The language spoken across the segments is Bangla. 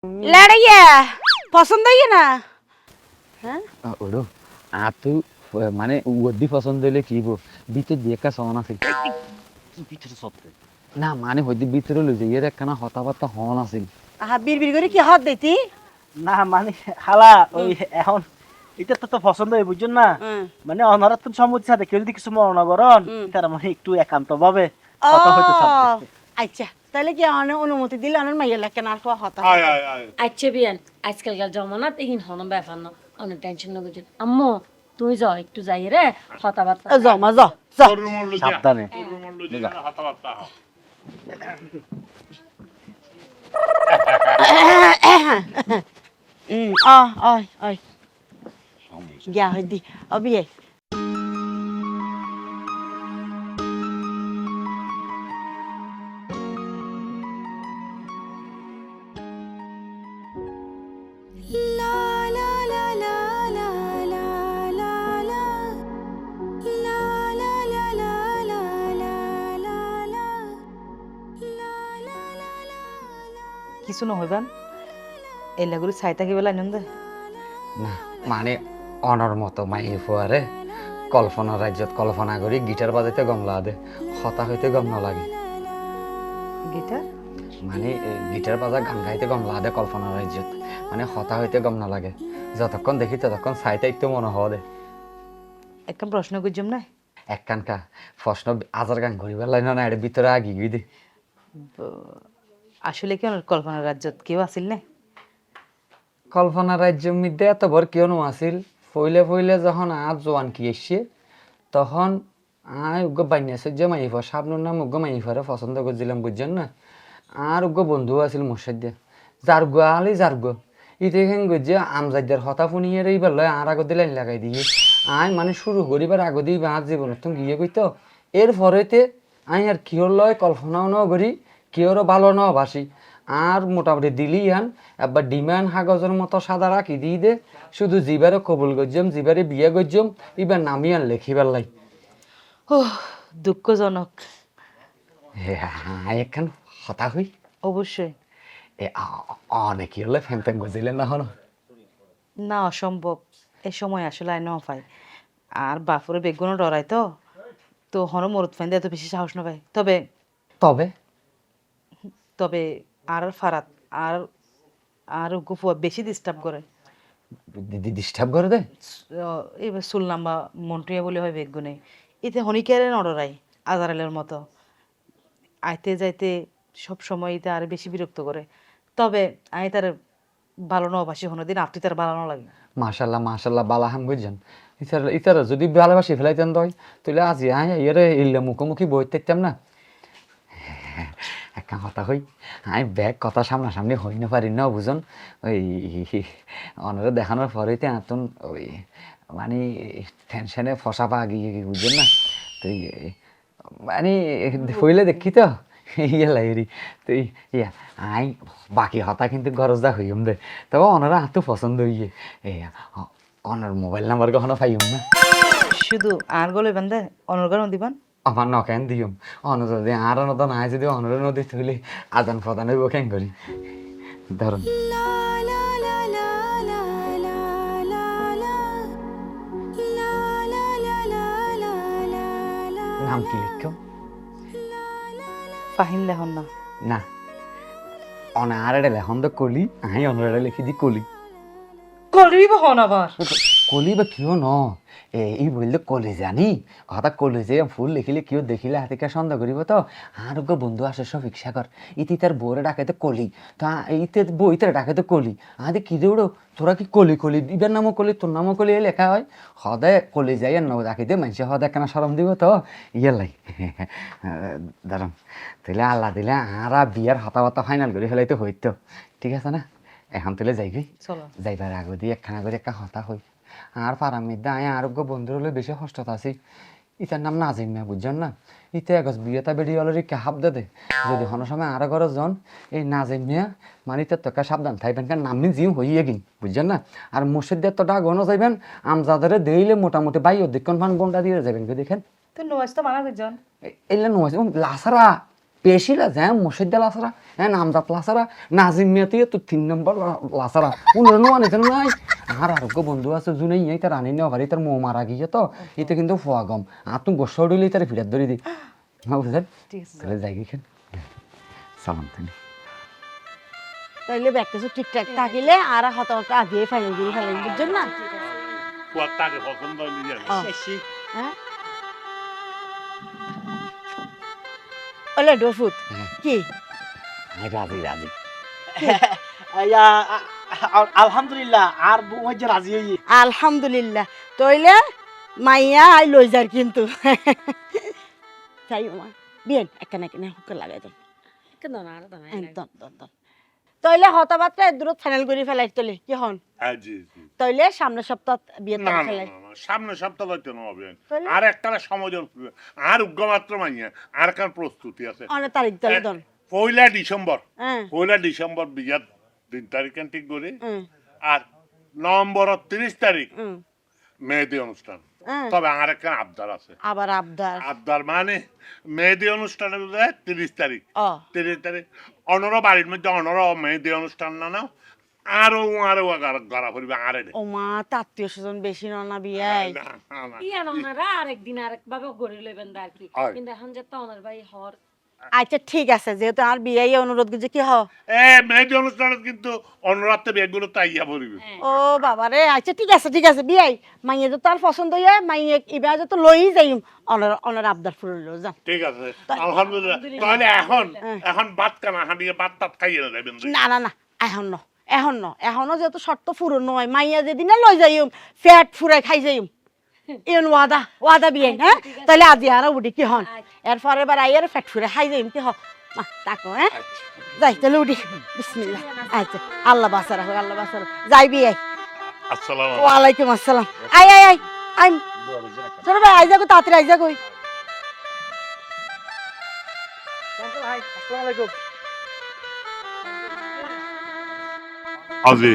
লড়াইয়া পছন্দ হইয়ে না হ্যাঁ ওড়ো আতু মানে ওদি পছন্দ হইলে কি বো ভিতর দিয়ে একটা সন আছে কি ভিতরে সত্য না মানে হইদি ভিতরে লই যাই এর একখানা হতাবার্তা হন আছে আহা বিড়বিড় করে কি হাত দিতি না মানে খালা ওই এখন এটা তো পছন্দ হয় বুঝছেন না মানে অনারত্ব সম্মতি সাথে কেউ যদি কিছু মনে করেন তার মানে একটু একান্ত ভাবে কথা হইতে চাচ্ছে আচ্ছা তাহলে কি অনুমতি দিলে আমার মাইয়া লাগে না আর কোয়া হতা আচ্ছা বিয়ান আজকালকার জমানাত এগিন হন ব্যাপার না অনেক টেনশন না বুঝছেন আম্মু তুই যাও একটু যাই রে কথাবার্তা যাও মা যাও যাও সাবধানে আয় গিয়া হই দি অবিয়ে কিছু নহইবান এলাগুলি চাই থাকিব আনন্দ না মানে অনর মতো মাই ফুয়ারে কল্পনা রাজ্যত কল্পনা করি গিটার বাজাইতে গমলা দে হতা হইতে গম না লাগে গিটার মানে গিটার বাজা গান গাইতে গমলা দে কল্পনা রাজ্যত মানে হতা হইতে গম না লাগে যতক্ষণ দেখি ততক্ষণ চাইতে একটু মনে হওয়া দে একখান প্রশ্ন করছম না একখানকা প্রশ্ন আজার গান ঘুরিবার লাইন না এর ভিতরে আগি গই দে আসলে কি ওনার কল্পনার রাজ্যত কেউ আসিল না কল্পনা রাজ্য মধ্যে এত বড় কেউ আছিল ফইলে ফইলে যখন আজ জোয়ান কি এসছে তখন আয় উগ্র বাইনাছে যে মাইফা সাবনুর নাম উগ্র মাইফারে পছন্দ করছিলাম বুঝছেন না আর উগ্র বন্ধু আছিল মোর দিয়ে যার গো আলি যার গো ইতে খেন গিয়ে আমজাদের হতা ফুনিয়ে এইবার লয় আর আগত লাইন লাগাই দিয়ে আয় মানে শুরু করিবার আগ দিয়ে আর জীবন তুমি গিয়ে কইতো এর পরেতে আই আর কিহর লয় কল্পনাও ন করি কিহরও ভালো ন বাসি আর মোটামুটি দিলি আন একবার ডিমান্ড কাগজের মতো সাদা রাখি দিয়ে দে শুধু জিবারে কবুল গজ্জম জিবারে বিয়ে গজ্জম এবার নামি আর লেখিবার লাই ও দুঃখজনক একখান হতা হই অবশ্যই এ অনেক হলে ফ্যান ফ্যান গজিলেন না হন না অসম্ভব এই সময় আসলে আই ন পাই আর বাপুরে বেগুনও ডরাই তো তো হন মরুত ফ্যান এত বেশি সাহস না পাই তবে তবে তবে আর ফারাত আর আর গুফুয়া বেশি ডিস্টার্ব করে ডিস্টার্ব করে দে এবার শুনলাম বা মন্টুয়া বলে হয় বেগুনে এতে হনিকারে নড়াই আজারালের মতো আইতে যাইতে সব সময় এটা আর বেশি বিরক্ত করে তবে আমি তার ভালো নবাসী হনো দিন আপনি তার ভালো লাগে মাশাল্লাহ মাশাল্লাহ বালাহাম বুঝছেন ইতারা যদি ভালোবাসি ফেলাইতেন দয় তাহলে আজি এরে ইল্লা মুখোমুখি বই থাকতাম না একটা কথা হই আমি ব্যাগ কথা সামনাসামনি হই না পারি না বুঝুন ওই অনারে দেখানোর পরেতে আতুন ওই মানে টেনশনে ফসা পা গিয়ে বুঝছেন না তুই মানে হইলে দেখি তো ইয়ে লাইরি তুই ইয়া আই বাকি হতা কিন্তু গরজদা হইম দে তবে অনারা হাতু পছন্দ হইয়ে অনার মোবাইল নাম্বার কখনো পাইম না শুধু আর গলে বান্ধে অনর্গণ দিবান আমার নকেন দিম অন যদি আর নতো নাই যদি অনর নদী তুলি আদান প্রদান হইব কেন করি ধরুন নাম কি লিখো ফাহিম লেখন না না অনারে লেখন তো কলি আই অনরে লিখি দি কলি করিব হন আবার কলি বা কিয় ন এই বললে কলি জানি কথা কলি যে ফুল লিখিলে কিয় দেখিলে হাতে সন্দেহ করিব তো আর বন্ধু আসে সব ইচ্ছা কর ইতি তার বউরে ডাকে তো কলি তা এইতে বইতে ডাকে তো কলি আদে কি দেউড়ো তোরা কি কলি কলি ইবার নামও কলি তোর নামও কলি লেখা হয় সদায় কলি যাই আর নাও ডাকি দে মানুষে সদায় কেন সরম দিব তো ইয়ে লাই দাঁড়ান তাহলে আল্লাহ দিলে আর বিয়ার হতাবার্তা ফাইনাল করে ফেলাইতে হইতো ঠিক আছে না এখন তুলে যাইবি চলো যাইবার আগে দিয়ে একখানা করে একটা হতা হই আর পাড়ার মধ্যে আয় আরোগ্য বন্ধুর হলে বেশি কষ্টত আছি ইতার নাম নাজিম মিয়া বুঝছেন না ইতে এগজ বিয়েটা বেড়ি অলরেডি হাফ দে যদি কোনো সময় আরো ঘর জন এই নাজিম মিয়া মানে তো তোকে সাবধান থাকবেন কারণ নামনি জিও হইয়ে গিন বুঝছেন না আর মুর্শিদের তো ডাক গনো যাইবেন আমজাদারে দিলে মোটামুটি বাই অধিকক্ষণ ফান বনটা দিয়ে যাবেন দেখেন তো নোয়াজ তো মানা করছেন এলে নয় লাসারা পেশিলা যায় মুর্শিদা লাসারা হ্যাঁ নামজাত লাসারা নাজিম মিয়াতে তো 3 নম্বর লাসারা উনরনো আনিতে নাই আর আরোগ্য বন্ধু আছে জুনে ইয়ে তার আনি নেওয়া পারি তার মো মারা গিয়ে তো এতে কিন্তু ফোয়া গম আর তুমি গোসা উঠলে তার ফিরাত ধরে দি বুঝলেন ঠিক আছে তাহলে যাই গেছেন সালাম তিনি তাইলে ব্যাগ কিছু ঠিকঠাক থাকিলে আর হত আগে ফাইনাল করে ফেলেন বুঝছেন না কুয়াটাকে পছন্দ হয়নি জানি শেষই। হ্যাঁ ওলে ডফুত কি রাজি রাজি ইয়া, আলহামদুলিল্লাহ আর বউ যে রাজি হই আলহামদুলিল্লাহ তইলে মাইয়া আই লই যার কিন্তু তাই মা বিয়েন একখানে একখানে হুকে লাগাই দেন কেন না আর দাঁড়াই একদম দম তইলে হতাবাত্রা দূরত ফাইনাল করে ফেলাই তলে কি হন জি জি তইলে সামনের সপ্তাহ বিয়ে না তারিখ না ফেলাই না, না, সামনে সপ্তাহ হইতে না হবে তাহলে? আর একটা সময় আর উগ্র মাত্র মাইয়া আর কার প্রস্তুতি আছে অনেক তারিখ তাহলে দন পয়লা ডিসেম্বর হ্যাঁ পয়লা ডিসেম্বর বিয়ার 3 তারিখ ঠিক করে হুম আর নভেম্বর 30 তারিখ হুম মেহেদি অনুষ্ঠান হ্যাঁ। তবে আর একটা আবদার আছে আবার আবদার আবদার মানে মেহেদি অনুষ্ঠানের 30 তারিখ ও 30 তারিখ অনর বাড়ির মধ্যে অনর মেহেদি অনুষ্ঠান না না আরো গড়া করবে আরে ও মা আত্মীয় স্বজন বেশি না বিয়াই ইয়া না ওনারা আরেকদিন আরেকভাবে গড়ে লইবেন আর কি হয়। কিন্তু এখন যে তো ওনার ভাই হর আচ্ছা ঠিক আছে যেহেতু আর বিয়াই অনুরোধ করছে কি হ মেহেদি অনুষ্ঠানে কিন্তু অনরাতে বেগুলো তাইয়া পড়িবে ও বাবা রে আচ্ছা ঠিক আছে বিয়াই মাইয়ে তো তার পছন্দ হইয়া মাইয়ে এবার তো লই যাইম অনার অনার আবদার ফুরলো যা ঠিক আছে আলহামদুলিল্লাহ তাহলে এখন ভাত কানা হাঁটিয়ে ভাত টাত খাইয়ে যাবেন না এখনো যেহেতু শর্ত ফুরন নয় মাইয়া যেদিনে লই যাইম ফ্যাট ফুরাই খাই যাইম এন ওয়াদা বিয়াই হ্যাঁ তাহলে আজি আর উঠি কি হন এরপর এবার আইয়ার ফ্যাট ফুরে খাই যাইম কি হ মা তাকো হ্যাঁ যাই তাহলে উঠি বিসমিল্লাহ আচ্ছা আল্লাহ বাসা রাখো যাই বিয়াই আসসালামু ওয়ালাইকুম আসসালাম আই ছোট ভাই আই যাগো তাড়াতাড়ি আই যাগো ভাই আসসালামু আলাইকুম আজি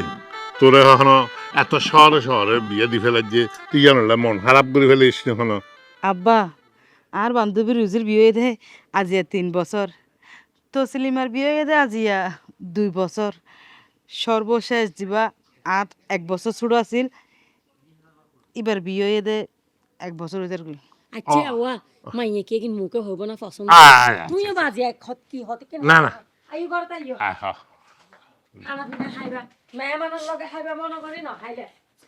তোরে এখনো এত শহরে বিয়ে দি ফেলার যে তুই জানলে মন খারাপ করে ফেলিস এখনো আব্বা আর বান্ধবীর রুজির বিয়ে দে আজিয়া 3 বছর তসলিমার বিয়ে দে আজিয়া 2 বছর সর্বশেষ দিবা আর 1 বছর ছোট আছিল এবার বিয়ে দে 1 বছর হইতে গেল আচ্ছা ওয়া মাইয়ে কি কিন মুখে হইব না পছন্দ তুইও বাজি এক হত কি হতে কেন না না আইও ঘর তাইও আহা খানা পিনা খাইবা মেহমানের লগে খাইবা মনে করি না খাইলে